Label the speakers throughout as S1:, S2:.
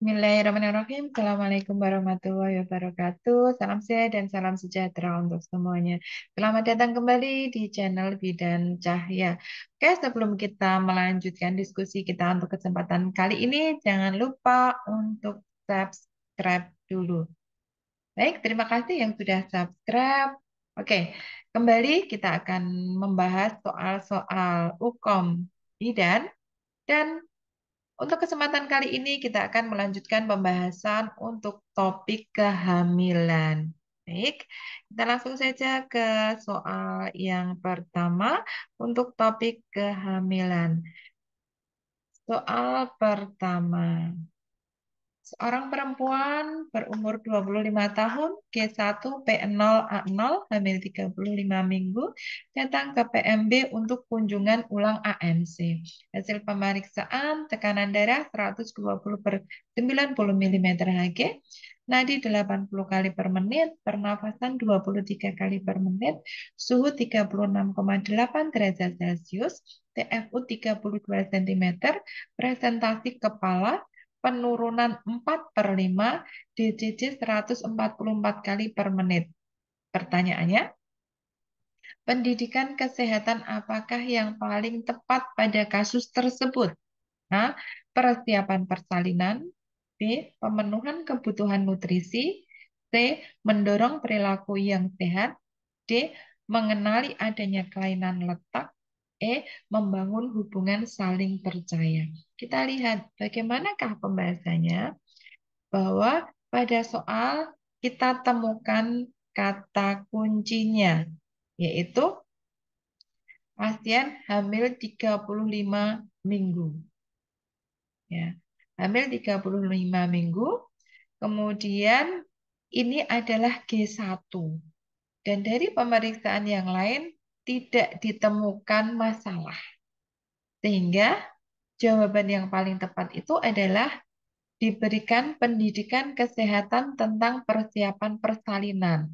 S1: Bismillahirrahmanirrahim. Assalamualaikum warahmatullahi wabarakatuh. Salam sehat dan salam sejahtera untuk semuanya. Selamat datang kembali di channel Bidan Cahya. Oke, sebelum kita melanjutkan diskusi kita untuk kesempatan kali ini, jangan lupa untuk subscribe dulu. Baik, terima kasih yang sudah subscribe. Oke, kembali kita akan membahas soal-soal hukum bidan dan untuk kesempatan kali ini kita akan melanjutkan pembahasan untuk topik kehamilan. Baik, kita langsung saja ke soal yang pertama untuk topik kehamilan. Soal pertama. Seorang perempuan berumur 25 tahun, G1, P0, A0, hamil 35 minggu, datang ke PMB untuk kunjungan ulang ANC. Hasil pemeriksaan tekanan darah 120 per 90 mm Hg, nadi 80 kali per menit, pernafasan 23 kali per menit, suhu 36,8 derajat Celcius, TFU 32 cm, presentasi kepala, penurunan 4/5, DCC 144 kali per menit. Pertanyaannya, pendidikan kesehatan apakah yang paling tepat pada kasus tersebut? A. Persiapan persalinan. B. Pemenuhan kebutuhan nutrisi. C. Mendorong perilaku yang sehat. D. Mengenali adanya kelainan letak. E. Membangun hubungan saling percaya. Kita lihat bagaimanakah pembahasannya, bahwa pada soal kita temukan kata kuncinya, yaitu pasien hamil 35 minggu. Ya, hamil 35 minggu, kemudian ini adalah G1. Dan dari pemeriksaan yang lain tidak ditemukan masalah. Sehingga jawaban yang paling tepat itu adalah diberikan pendidikan kesehatan tentang persiapan persalinan.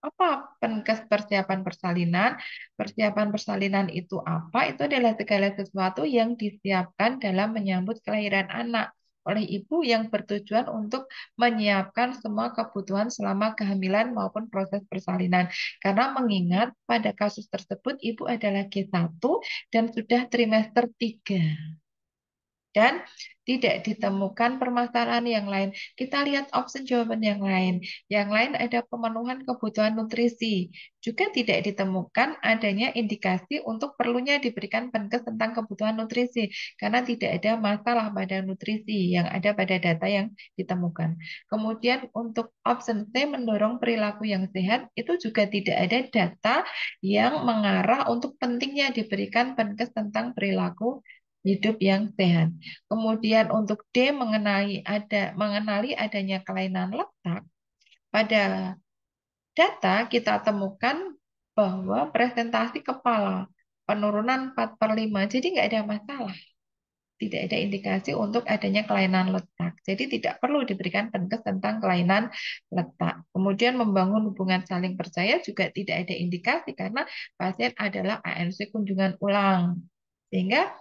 S1: Apa penkes persiapan persalinan? Persiapan persalinan itu apa? Itu adalah segala sesuatu yang disiapkan dalam menyambut kelahiran anak oleh ibu yang bertujuan untuk menyiapkan semua kebutuhan selama kehamilan maupun proses persalinan. Karena mengingat pada kasus tersebut ibu adalah G1 dan sudah trimester 3 dan tidak ditemukan permasalahan yang lain. Kita lihat opsi jawaban yang lain. Yang lain ada pemenuhan kebutuhan nutrisi. Juga tidak ditemukan adanya indikasi untuk perlunya diberikan penkes tentang kebutuhan nutrisi. Karena tidak ada masalah pada nutrisi yang ada pada data yang ditemukan. Kemudian untuk option C, mendorong perilaku yang sehat, itu juga tidak ada data yang mengarah untuk pentingnya diberikan penkes tentang perilaku hidup yang sehat. Kemudian untuk D, mengenali adanya kelainan letak. Pada data kita temukan bahwa presentasi kepala penurunan 4/5, jadi nggak ada masalah. Tidak ada indikasi untuk adanya kelainan letak. Jadi tidak perlu diberikan penkes tentang kelainan letak. Kemudian membangun hubungan saling percaya juga tidak ada indikasi karena pasien adalah ANC kunjungan ulang. Sehingga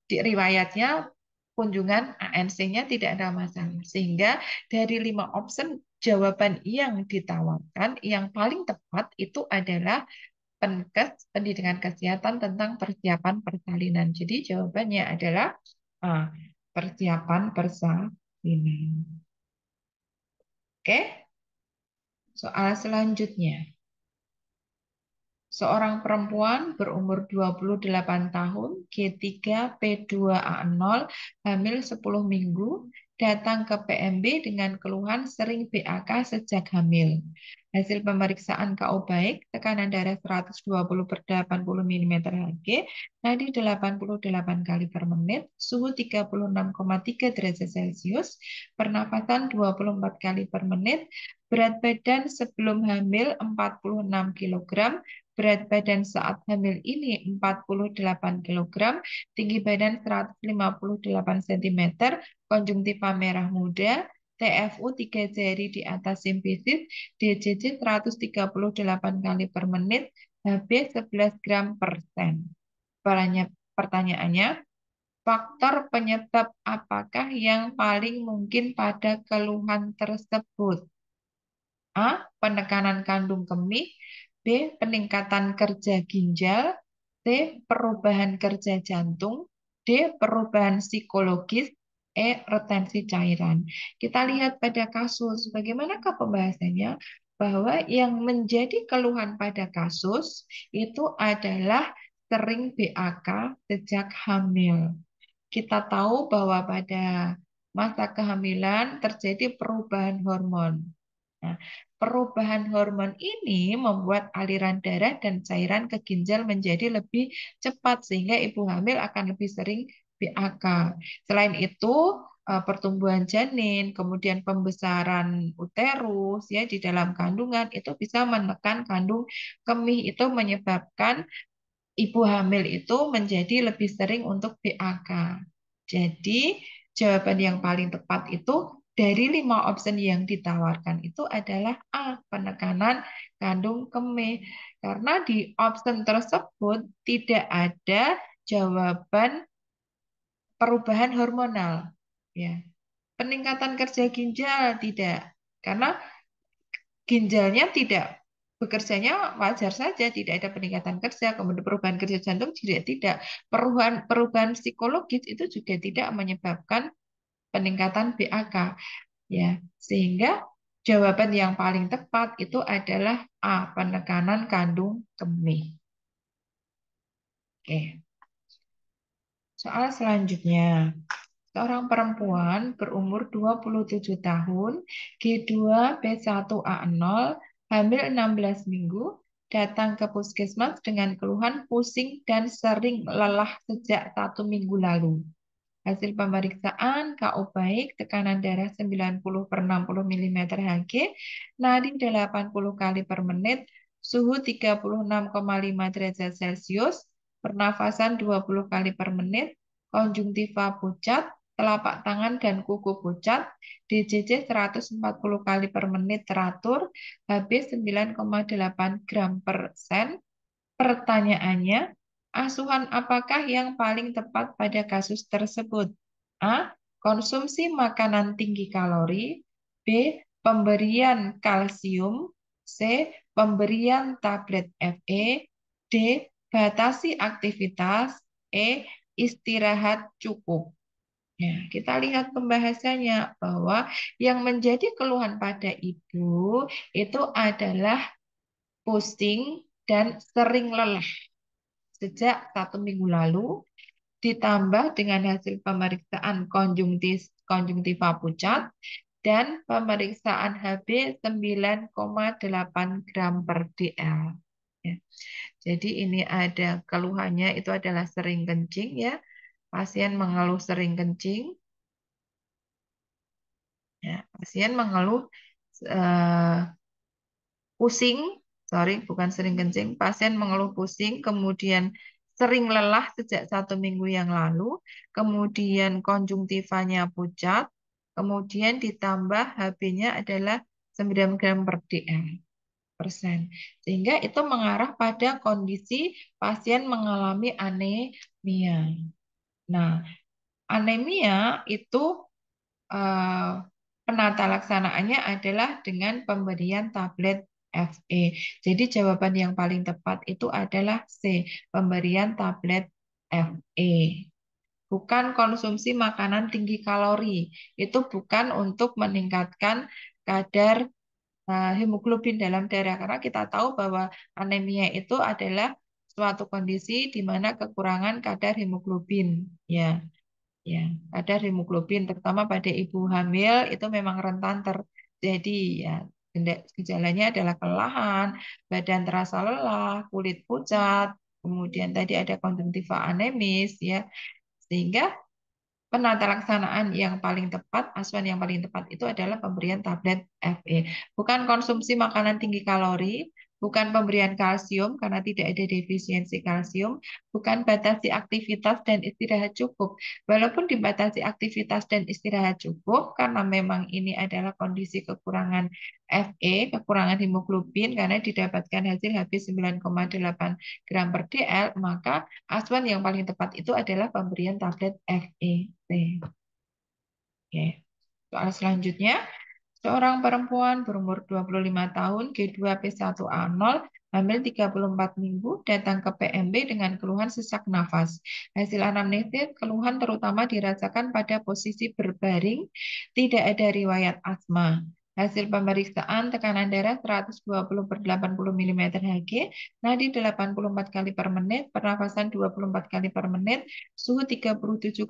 S1: di riwayatnya kunjungan ANC-nya tidak ada masalah. Sehingga dari 5 opsi jawaban yang ditawarkan, yang paling tepat itu adalah penkes pendidikan kesehatan tentang persiapan persalinan. Jadi jawabannya adalah A, persiapan persalinan. Oke, soal selanjutnya. Seorang perempuan berumur 28 tahun, G3, P2A0, hamil 10 minggu, datang ke PMB dengan keluhan sering BAK sejak hamil. Hasil pemeriksaan KO baik, tekanan darah 120 per 80 mm Hg, nadi 88 kali per menit, suhu 36,3 derajat Celcius, pernafasan 24 kali per menit, berat badan sebelum hamil 46 kg, berat badan saat hamil ini 48 kg, tinggi badan 158 cm, konjungtiva merah muda, TFU 3 jari di atas simfisis, DCC 138 kali per menit, HB 11 gram per sen. Pertanyaannya, Faktor penyebab apakah yang paling mungkin pada keluhan tersebut? A. Penekanan kandung kemih. B. Peningkatan kerja ginjal. C. Perubahan kerja jantung. D. Perubahan psikologis. E. Retensi cairan. Kita lihat pada kasus. Bagaimanakah pembahasannya? Bahwa yang menjadi keluhan pada kasus itu adalah sering BAK sejak hamil. Kita tahu bahwa pada masa kehamilan terjadi perubahan hormon. Nah, perubahan hormon ini membuat aliran darah dan cairan ke ginjal menjadi lebih cepat sehingga ibu hamil akan lebih sering BAK. Selain itu, pertumbuhan janin, kemudian pembesaran uterus ya di dalam kandungan itu bisa menekan kandung kemih itu menyebabkan ibu hamil itu menjadi lebih sering untuk BAK. Jadi, jawaban yang paling tepat itu dari 5 opsi yang ditawarkan itu adalah A, penekanan kandung kemih. Karena di opsi tersebut tidak ada jawaban perubahan hormonal. Ya. Peningkatan kerja ginjal tidak. Karena ginjalnya tidak bekerjanya wajar saja, tidak ada peningkatan kerja, kemudian perubahan kerja jantung juga tidak, perubahan perubahan psikologis itu juga tidak menyebabkan peningkatan BAK, ya, sehingga jawaban yang paling tepat itu adalah A, penekanan kandung kemih. Oke, soal selanjutnya. Seorang perempuan berumur 27 tahun, G2 B1A0, hamil 16 minggu, datang ke puskesmas dengan keluhan pusing dan sering lelah sejak 1 minggu lalu. Hasil pemeriksaan KO baik, tekanan darah 90/60 mm Hg, nadi 80 kali per menit, suhu 36,5 derajat Celcius, pernafasan 20 kali per menit, konjungtiva pucat, telapak tangan dan kuku pucat, DJJ 140 kali per menit teratur, HB 9,8 gram per sen. Pertanyaannya, asuhan apakah yang paling tepat pada kasus tersebut? A. Konsumsi makanan tinggi kalori. B. Pemberian kalsium. C. Pemberian tablet Fe. D. Batasi aktivitas. E. Istirahat cukup. Ya, kita lihat pembahasannya bahwa yang menjadi keluhan pada ibu itu adalah pusing dan sering lelah sejak 1 minggu lalu, ditambah dengan hasil pemeriksaan konjungtiva pucat dan pemeriksaan HB 9,8 gram per dl. Ya. Jadi ini ada keluhannya itu adalah sering kencing ya. Pasien mengeluh sering kencing. Ya, pasien mengeluh eh, pusing, sorry, bukan sering kencing, pasien mengeluh pusing, kemudian sering lelah sejak 1 minggu yang lalu, kemudian konjungtivanya pucat, kemudian ditambah HB-nya adalah 9 gram per dl persen. Sehingga itu mengarah pada kondisi pasien mengalami anemia. Nah, anemia itu eh, penata laksanaannya adalah dengan pemberian tablet Fe. Jadi jawaban yang paling tepat itu adalah C, pemberian tablet Fe. Bukan konsumsi makanan tinggi kalori. Itu bukan untuk meningkatkan kadar hemoglobin dalam darah. Karena kita tahu bahwa anemia itu adalah suatu kondisi di mana kekurangan kadar hemoglobin. Ya. Ya, kadar hemoglobin terutama pada ibu hamil itu memang rentan terjadi ya. Gejalanya adalah kelelahan, badan terasa lelah, kulit pucat, kemudian tadi ada konjungtiva anemis ya. Sehingga penata laksanaan yang paling tepat, asuhan yang paling tepat itu adalah pemberian tablet Fe. Bukan konsumsi makanan tinggi kalori, bukan pemberian kalsium karena tidak ada defisiensi kalsium, bukan batasi aktivitas dan istirahat cukup. Walaupun dibatasi aktivitas dan istirahat cukup, karena memang ini adalah kondisi kekurangan Fe, kekurangan hemoglobin karena didapatkan hasil habis 9,8 gram per dl, maka asuhan yang paling tepat itu adalah pemberian tablet FEC. Oke. Soal selanjutnya, seorang perempuan berumur 25 tahun, G2P1A0, hamil 34 minggu, datang ke PMB dengan keluhan sesak nafas. Hasil anamnesis, keluhan terutama dirasakan pada posisi berbaring, tidak ada riwayat asma. Hasil pemeriksaan tekanan darah 120 per 80 mm Hg, nadi 84 kali per menit, pernafasan 24 kali per menit, suhu 37,2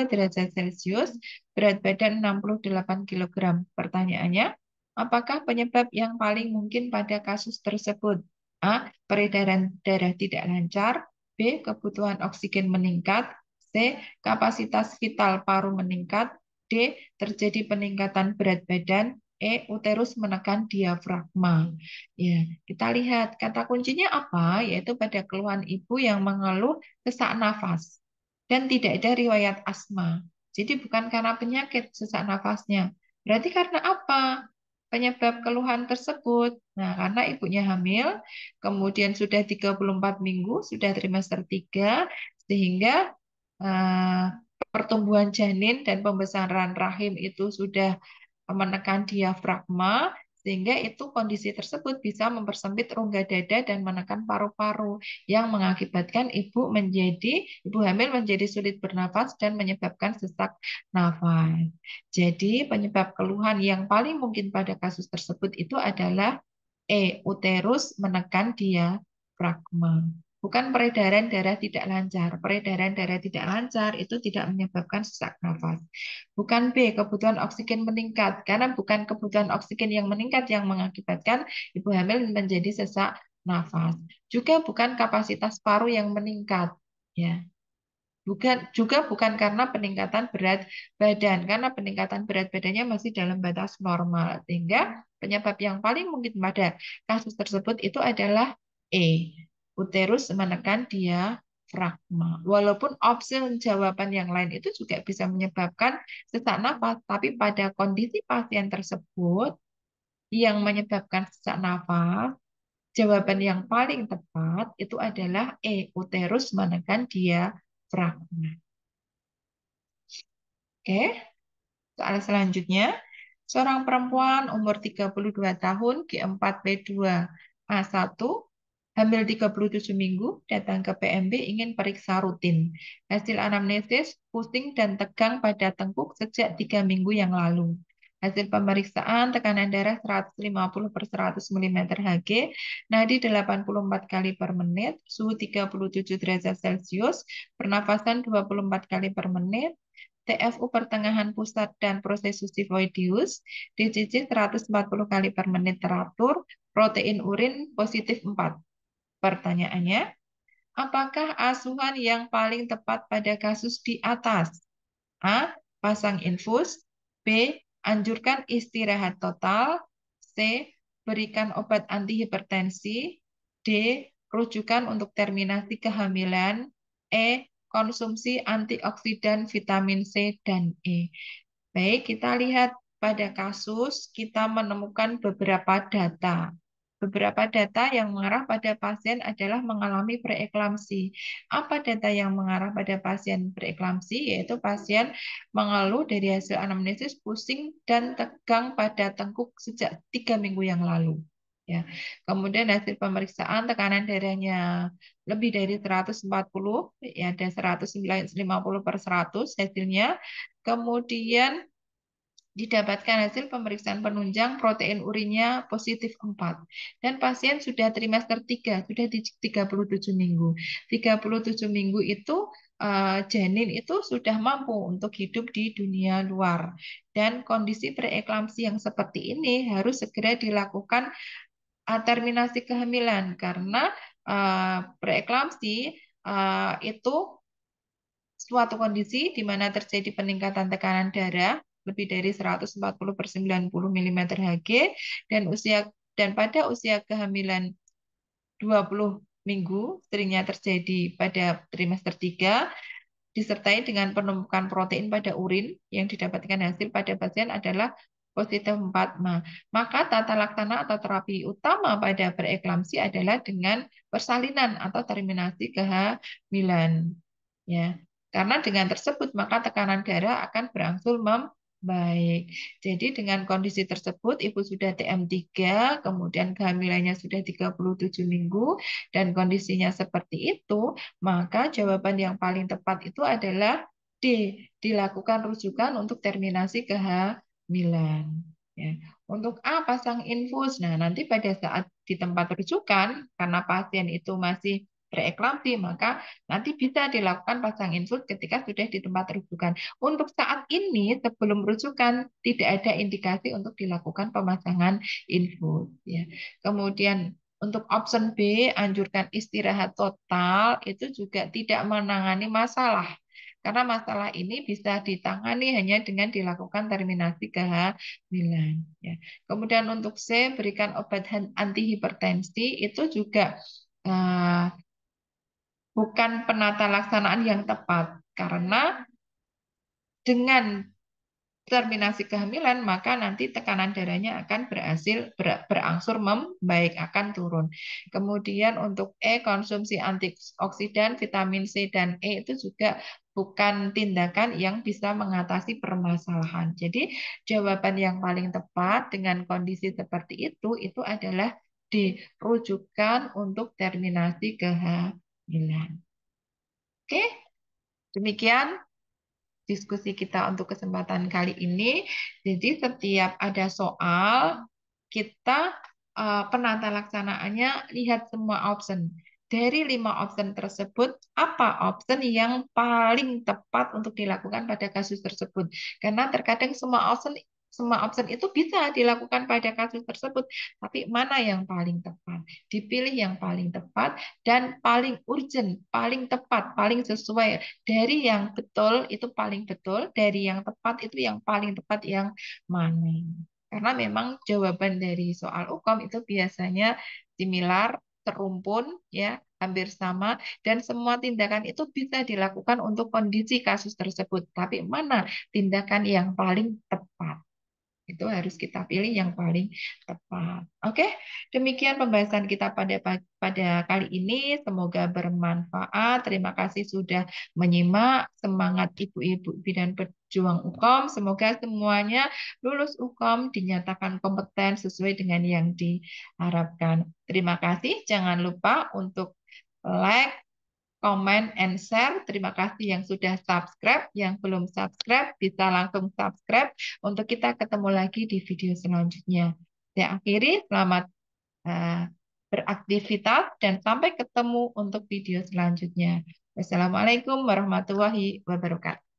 S1: derajat Celcius, berat badan 68 kg. Pertanyaannya, apakah penyebab yang paling mungkin pada kasus tersebut? A. Peredaran darah tidak lancar. B. Kebutuhan oksigen meningkat. C. Kapasitas vital paru meningkat. D. Terjadi peningkatan berat badan. E. Uterus menekan diafragma. Ya, kita lihat kata kuncinya apa, yaitu pada keluhan ibu yang mengeluh sesak nafas dan tidak ada riwayat asma. Jadi bukan karena penyakit sesak nafasnya. Berarti karena apa? Penyebab keluhan tersebut. Nah, karena ibunya hamil, kemudian sudah 34 minggu, sudah trimester 3, sehingga eh, pertumbuhan janin dan pembesaran rahim itu sudah menekan diafragma, sehingga itu kondisi tersebut bisa mempersempit rongga dada dan menekan paru-paru yang mengakibatkan ibu hamil menjadi sulit bernafas dan menyebabkan sesak nafas. Jadi penyebab keluhan yang paling mungkin pada kasus tersebut itu adalah uterus menekan diafragma. Bukan peredaran darah tidak lancar. Peredaran darah tidak lancar itu tidak menyebabkan sesak nafas. Bukan B, kebutuhan oksigen meningkat. Karena bukan kebutuhan oksigen yang meningkat yang mengakibatkan ibu hamil menjadi sesak nafas. Juga bukan kapasitas paru yang meningkat. Ya. Bukan karena peningkatan berat badan, karena peningkatan berat badannya masih dalam batas normal. Sehingga penyebab yang paling mungkin pada kasus tersebut itu adalah E, uterus menekan diafragma. Walaupun opsi jawaban yang lain itu juga bisa menyebabkan sesak nafas, tapi pada kondisi pasien tersebut yang menyebabkan sesak nafas, jawaban yang paling tepat itu adalah E, uterus menekan diafragma. Oke, soal selanjutnya. Seorang perempuan umur 32 tahun, G4P2A1, hamil 37 minggu, datang ke PMB ingin periksa rutin. Hasil anamnesis, pusing dan tegang pada tengkuk sejak 3 minggu yang lalu. Hasil pemeriksaan tekanan darah 150 per 100 mm Hg, nadi 84 kali per menit, suhu 37 derajat Celcius, pernafasan 24 kali per menit, TFU pertengahan pusat dan proses sifoidius, DCC 140 kali per menit teratur, protein urin positif 4. Pertanyaannya, apakah asuhan yang paling tepat pada kasus di atas? A. Pasang infus. B. Anjurkan istirahat total. C. Berikan obat antihipertensi. D. Rujukan untuk terminasi kehamilan. E. Konsumsi antioksidan vitamin C dan E. Baik, kita lihat pada kasus kita menemukan beberapa data. Beberapa data yang mengarah pada pasien adalah mengalami preeklamsi. Apa data yang mengarah pada pasien preeklamsi? Yaitu pasien mengeluh dari hasil anamnesis pusing dan tegang pada tengkuk sejak 3 minggu yang lalu. Ya. Kemudian hasil pemeriksaan tekanan darahnya lebih dari 140, ya ada 150 per 100 hasilnya. Kemudian didapatkan hasil pemeriksaan penunjang protein urinnya positif 4. Dan pasien sudah trimester 3, sudah di 37 minggu. 37 minggu itu janin itu sudah mampu untuk hidup di dunia luar. Dan kondisi preeklamsi yang seperti ini harus segera dilakukan terminasi kehamilan karena preeklamsi itu suatu kondisi di mana terjadi peningkatan tekanan darah lebih dari 140 per 90 mm Hg dan pada usia kehamilan 20 minggu, seringnya terjadi pada trimester 3, disertai dengan penumpukan protein pada urin yang didapatkan hasil pada pasien adalah positif 4. Maka tata laksana atau terapi utama pada preeklamsi adalah dengan persalinan atau terminasi kehamilan. Ya. Karena dengan tersebut maka tekanan darah akan berangsur membaik. Jadi dengan kondisi tersebut ibu sudah TM3, kemudian kehamilannya sudah 37 minggu dan kondisinya seperti itu, maka jawaban yang paling tepat itu adalah D, dilakukan rujukan untuk terminasi kehamilan. Ya. Untuk A, pasang infus. Nah, nanti pada saat di tempat rujukan, karena pasien itu masih preeklamsi, maka nanti bisa dilakukan pasang infus ketika sudah di tempat rujukan. Untuk saat ini, sebelum rujukan, tidak ada indikasi untuk dilakukan pemasangan infus. Ya. Kemudian untuk option B, anjurkan istirahat total, itu juga tidak menangani masalah. Karena masalah ini bisa ditangani hanya dengan dilakukan terminasi kehamilan. Ya. Kemudian untuk C, berikan obat antihipertensi, itu juga bukan penata laksanaan yang tepat. Karena dengan terminasi kehamilan, maka nanti tekanan darahnya akan berangsur membaik, akan turun. Kemudian untuk E, konsumsi antioksidan, vitamin C dan E itu juga bukan tindakan yang bisa mengatasi permasalahan. Jadi jawaban yang paling tepat dengan kondisi seperti itu adalah dirujukan untuk terminasi kehamilan. Oke, demikian diskusi kita untuk kesempatan kali ini. Jadi setiap ada soal, kita penata laksanaannya lihat semua option. Dari 5 option tersebut, apa option yang paling tepat untuk dilakukan pada kasus tersebut? Karena terkadang semua option itu bisa dilakukan pada kasus tersebut, tapi mana yang paling tepat? Dipilih yang paling tepat dan paling urgent, paling tepat, paling sesuai. Dari yang betul itu paling betul, dari yang tepat itu yang paling tepat yang mana. Karena memang jawaban dari soal UKOM itu biasanya similar, terumpun, ya, hampir sama, dan semua tindakan itu bisa dilakukan untuk kondisi kasus tersebut. Tapi mana tindakan yang paling tepat? Itu harus kita pilih yang paling tepat. Oke, demikian pembahasan kita pada kali ini. Semoga bermanfaat. Terima kasih sudah menyimak. Semangat ibu-ibu bidan pejuang UKOM. Semoga semuanya lulus UKOM dinyatakan kompeten sesuai dengan yang diharapkan. Terima kasih. Jangan lupa untuk like, comment, and share. Terima kasih yang sudah subscribe. Yang belum subscribe, bisa langsung subscribe untuk kita ketemu lagi di video selanjutnya. Saya akhiri, selamat uh, beraktivitas dan sampai ketemu untuk video selanjutnya. Wassalamualaikum warahmatullahi wabarakatuh.